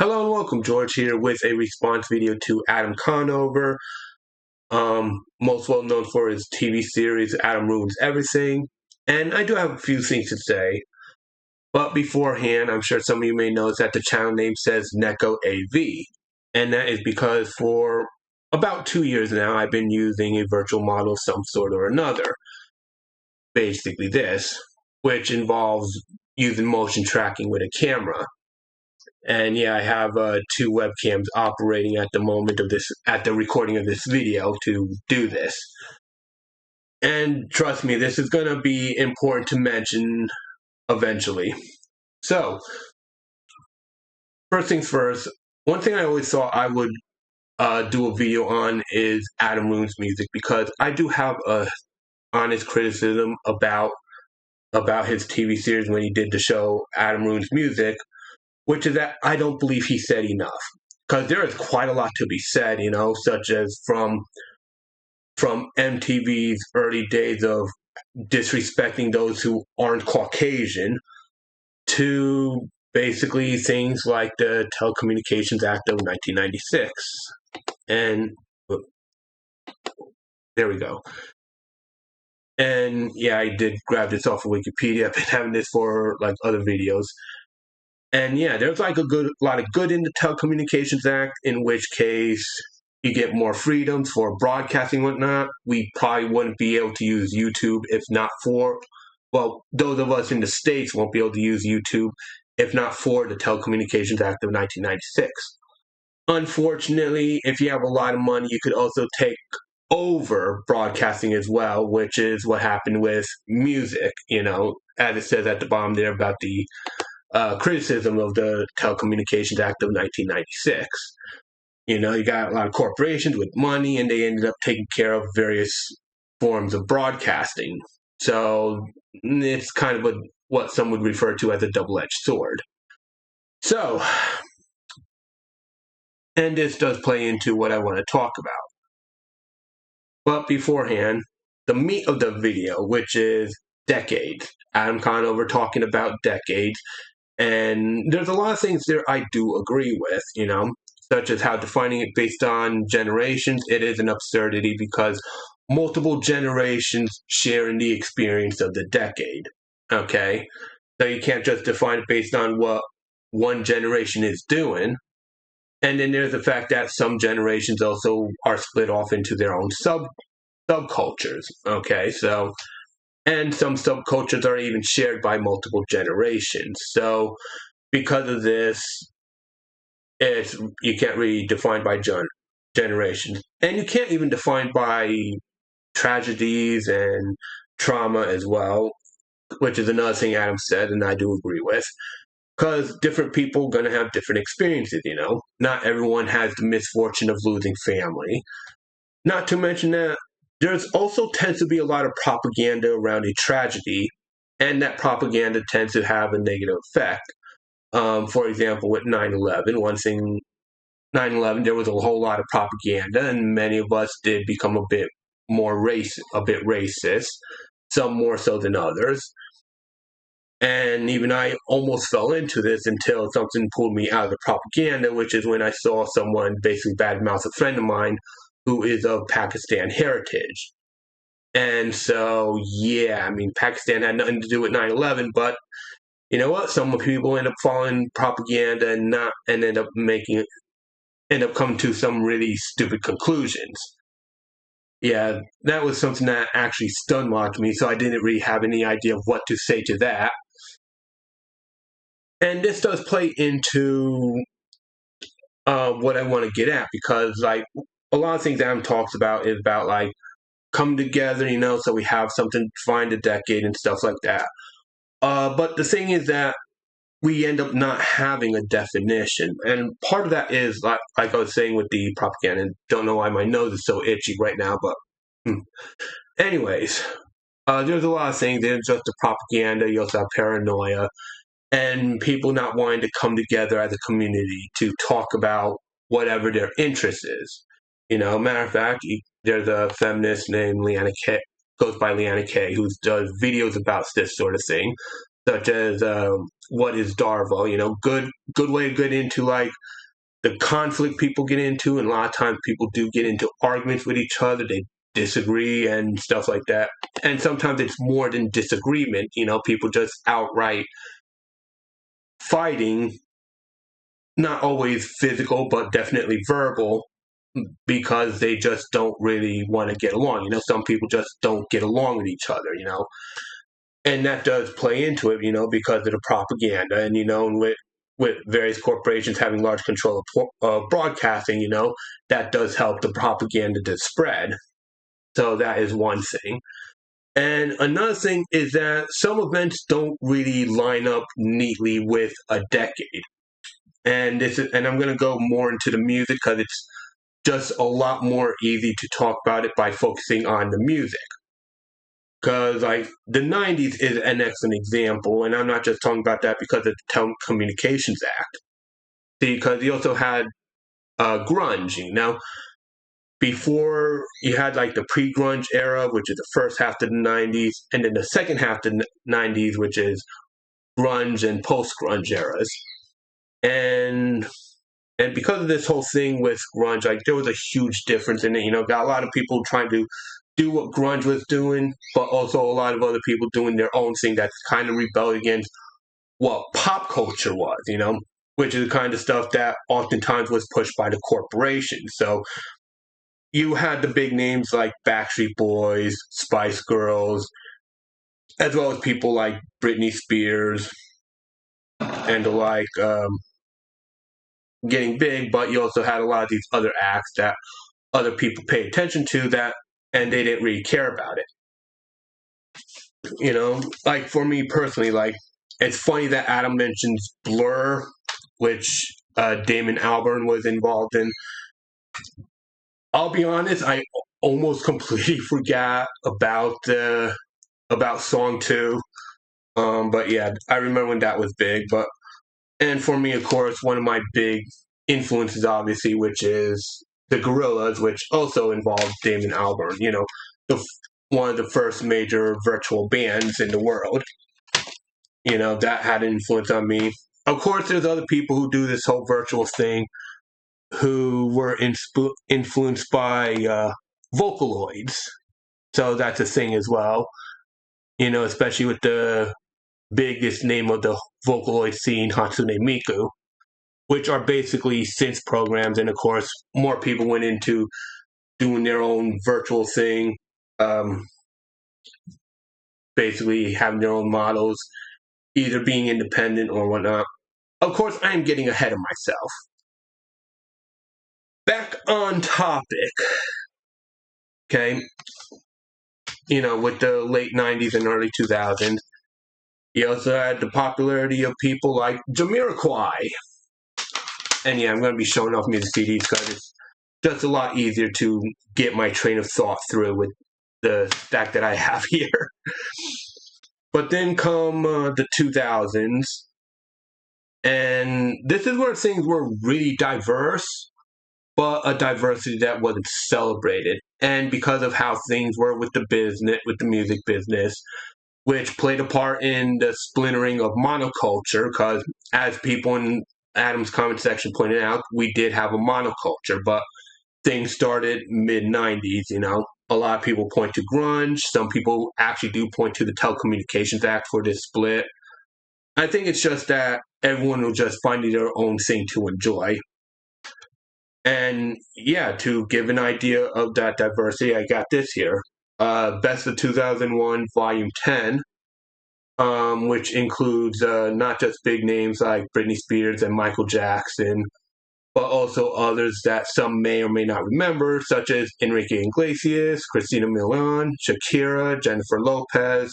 Hello and welcome, George here with a response video to Adam Conover, most well known for his TV series Adam Ruins Everything. And I do have a few things to say, but beforehand, I'm sure some of you may know that the channel name says Neko AV, and that is because for about 2 years now, I've been using a virtual model of some sort or another. Basically this, which involves using motion tracking with a camera. And yeah, I have two webcams operating at the moment of this, at the recording of this video to do this. And trust me, this is going to be important to mention eventually. So, first things first, one thing I always thought I would do a video on is Adam Ruins music, because I do have a honest criticism about his TV series when he did the show Adam Ruins Music, which is that I don't believe he said enough. Because there is quite a lot to be said, such as from MTV's early days of disrespecting those who aren't Caucasian, to basically things like the Telecommunications Act of 1996. And there we go. And yeah, I did grab this off of Wikipedia. I've been having this for like other videos. And yeah, there's like a lot of good in the Telecommunications Act, in which case you get more freedoms for broadcasting and whatnot. We probably wouldn't be able to use YouTube if not for, well, those of us in the States won't be able to use YouTube if not for the Telecommunications Act of 1996. Unfortunately, if you have a lot of money, you could also take over broadcasting as well, which is what happened with music, as it says at the bottom there about the criticism of the Telecommunications Act of 1996. You got a lot of corporations with money, and they ended up taking care of various forms of broadcasting. So it's kind of what some would refer to as a double-edged sword. So, and this does play into what I want to talk about. But beforehand, the meat of the video, which is decades. Adam Conover talking about decades. And there's a lot of things there I do agree with, such as how defining it based on generations, it is an absurdity because multiple generations share in the experience of the decade, okay? So you can't just define it based on what one generation is doing. And then there's the fact that some generations also are split off into their own subcultures, okay? So, and some subcultures are even shared by multiple generations. So because of this, you can't really define by generations. And you can't even define by tragedies and trauma as well, which is another thing Adam said, and I do agree with. Because different people are going to have different experiences, Not everyone has the misfortune of losing family. Not to mention that there's also tends to be a lot of propaganda around a tragedy, and that propaganda tends to have a negative effect. For example, with 9/11, 9/11, there was a whole lot of propaganda, and many of us did become a bit racist, some more so than others. And even I almost fell into this until something pulled me out of the propaganda, which is when I saw someone basically badmouth a friend of mine who is of Pakistan heritage. And so, yeah, Pakistan had nothing to do with 9/11, but you know what? Some people end up following propaganda and end up coming to some really stupid conclusions. Yeah, that was something that actually stunlocked me, so I didn't really have any idea of what to say to that. And this does play into what I want to get at, because like a lot of things Adam talks about is about like come together, so we have something to find a decade and stuff like that. But the thing is that we end up not having a definition. And part of that is, like I was saying with the propaganda, and don't know why my nose is so itchy right now, but anyways, there's a lot of things. There's just the propaganda, you also have paranoia, and people not wanting to come together as a community to talk about whatever their interest is. Matter of fact, there's a feminist named Leanna K, goes by Leanna K, who does videos about this sort of thing. such as what is Darvo. Good way to get into like the conflict people get into, and a lot of times people do get into arguments with each other. They disagree and stuff like that. And sometimes it's more than disagreement. People just outright fighting, not always physical, but definitely verbal, because they just don't really want to get along. Some people just don't get along with each other. And that does play into it, because of the propaganda. And, with various corporations having large control of broadcasting, that does help the propaganda to spread. So that is one thing. And another thing is that some events don't really line up neatly with a decade. And I'm going to go more into the music because it's just a lot more easy to talk about it by focusing on the music. Because like the 90s is an excellent example, and I'm not just talking about that because of the Telecommunications Act. Because you also had grunge. Before you had like the pre-grunge era, which is the first half of the 90s, and then the second half of the 90s, which is grunge and post-grunge eras. And because of this whole thing with grunge, like there was a huge difference in it. Got a lot of people trying to do what grunge was doing, but also a lot of other people doing their own thing that's kind of rebelled against what pop culture was, which is the kind of stuff that oftentimes was pushed by the corporations. So you had the big names like Backstreet Boys, Spice Girls, as well as people like Britney Spears and the like getting big, but you also had a lot of these other acts that other people pay attention to that, and they didn't really care about it. Like for me personally, like it's funny that Adam mentions Blur, which Damon Albarn was involved in. I'll be honest, I almost completely forgot about Song 2. But yeah, I remember when that was big. And for me, of course, one of my big influences, obviously, which is the Gorillaz, which also involved Damon Albarn. One of the first major virtual bands in the world. That had an influence on me. Of course, there's other people who do this whole virtual thing who were influenced by Vocaloids. So that's a thing as well. Especially with the biggest name of the Vocaloid scene, Hatsune Miku, which are basically synth programs. And of course, more people went into doing their own virtual thing, basically having their own models, either being independent or whatnot. Of course, I am getting ahead of myself. Back on topic, okay, with the late 90s and early 2000s, you also had the popularity of people like Jamiroquai. And yeah, I'm going to be showing off music CDs because it's just a lot easier to get my train of thought through with the stack that I have here. But then come the 2000s, and this is where things were really diverse, but a diversity that wasn't celebrated. And because of how things were with the music business, which played a part in the splintering of monoculture, because as people in Adam's comment section pointed out, we did have a monoculture, but things started mid-90s, A lot of people point to grunge. Some people actually do point to the Telecommunications Act for this split. I think it's just that everyone was just finding their own thing to enjoy. And yeah, to give an idea of that diversity, I got this here. Best of 2001, Volume 10, which includes not just big names like Britney Spears and Michael Jackson, but also others that some may or may not remember, such as Enrique Iglesias, Christina Milian, Shakira, Jennifer Lopez,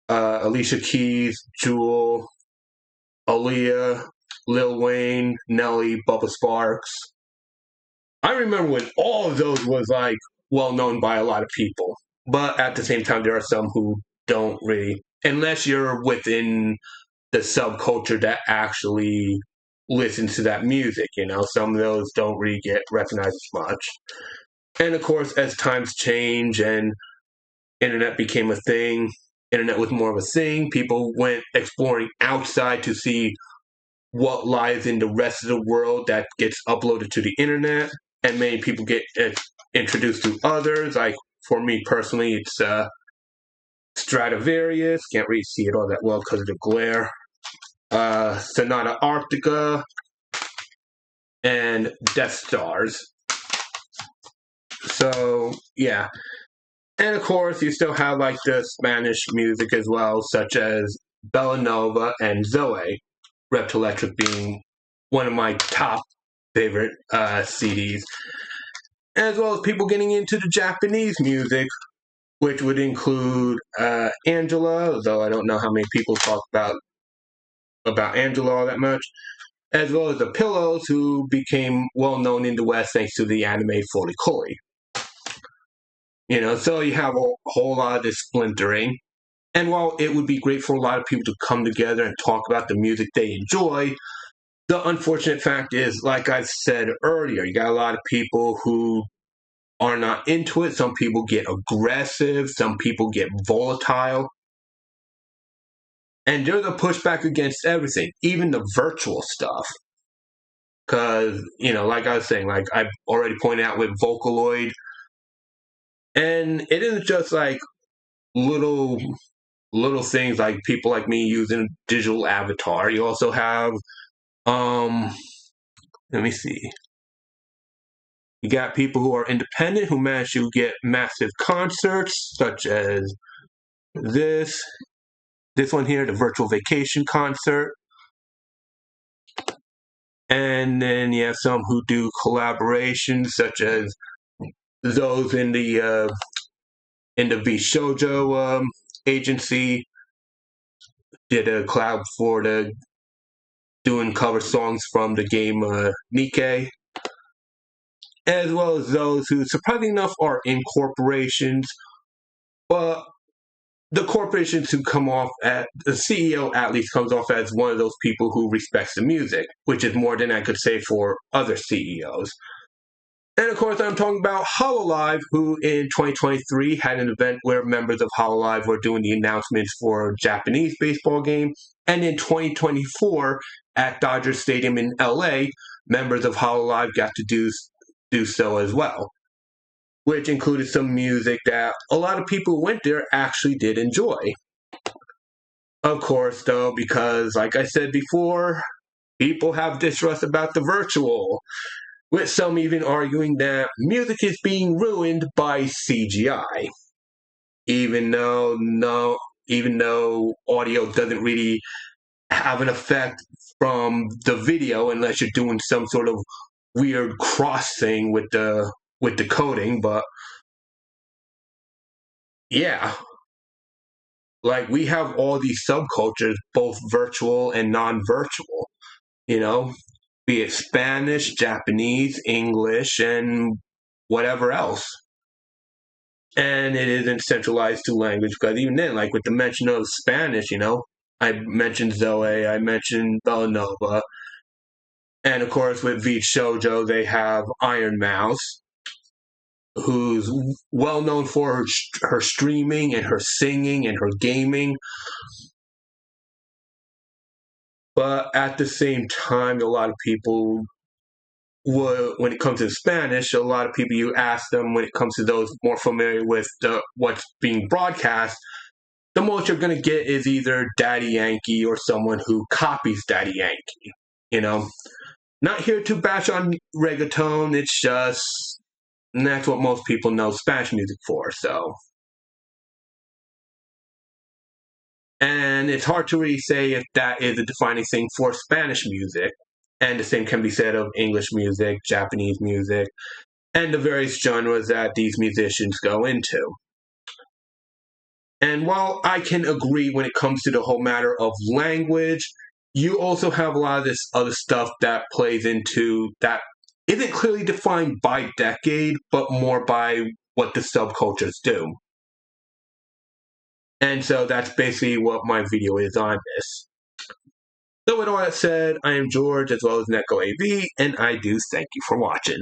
Alicia Keys, Jewel, Aaliyah, Lil Wayne, Nelly, Bubba Sparks. I remember when all of those was like well known by a lot of people, but at the same time, there are some who don't really, unless you're within the subculture that actually listens to that music. Some of those don't really get recognized as much. And of course, as times change and internet became a thing, internet was more of a thing. People went exploring outside to see what lies in the rest of the world that gets uploaded to the internet, and many people get introduced to others. Like for me personally, it's Stradivarius. Can't really see it all that well because of the glare. Sonata Arctica and Death Stars. So yeah, and of course you still have like the Spanish music as well, such as Bellanova and Zoe. Reptiletric being one of my top favorite CDs, as well as people getting into the Japanese music, which would include Angela, though I don't know how many people talk about Angela all that much, as well as the Pillows, who became well known in the West thanks to the anime Fooly Cooly. So you have a whole lot of this splintering. And while it would be great for a lot of people to come together and talk about the music they enjoy, the unfortunate fact is, like I said earlier, you got a lot of people who are not into it. Some people get aggressive. Some people get volatile. And there's a pushback against everything, even the virtual stuff. Because, like I was saying, like I've already pointed out with Vocaloid, and it isn't just like little things like people like me using a digital avatar. You also have, let me see. You got people who are independent who manage to get massive concerts, such as this one here, the Virtual Vacation concert. And then you have some who do collaborations, such as those in the V Shoujo agency. Did a collab for doing cover songs from the game Nikkei, as well as those who, surprisingly enough, are in corporations, but the corporations who come off at the CEO at least comes off as one of those people who respects the music, which is more than I could say for other CEOs. And of course, I'm talking about Hololive, who in 2023 had an event where members of Hololive were doing the announcements for a Japanese baseball game. And in 2024, at Dodger Stadium in LA, members of Hololive got to do so as well, which included some music that a lot of people who went there actually did enjoy. Of course, though, because like I said before, people have distrust about the virtual, with some even arguing that music is being ruined by CGI, even though audio doesn't really have an effect from the video unless you're doing some sort of weird cross thing with the coding. But yeah, like we have all these subcultures, both virtual and non-virtual, be it Spanish, Japanese, English, and whatever else. And it isn't centralized to language, because even then, like with the mention of Spanish, I mentioned Zoe, I mentioned Bellanova, and of course with V Shoujo, they have Iron Mouse, who's well known for her streaming and her singing and her gaming. But at the same time, a lot of people when it comes to Spanish, a lot of people, you ask them when it comes to those more familiar with what's being broadcast, the most you're going to get is either Daddy Yankee or someone who copies Daddy Yankee. Not here to bash on reggaeton, it's just, and that's what most people know Spanish music for, so. And it's hard to really say if that is a defining thing for Spanish music. And the same can be said of English music, Japanese music, and the various genres that these musicians go into. And while I can agree when it comes to the whole matter of language, you also have a lot of this other stuff that plays into that isn't clearly defined by decade, but more by what the subcultures do. And so that's basically what my video is on this. So with all that said, I am George, as well as Neko AV, and I do thank you for watching.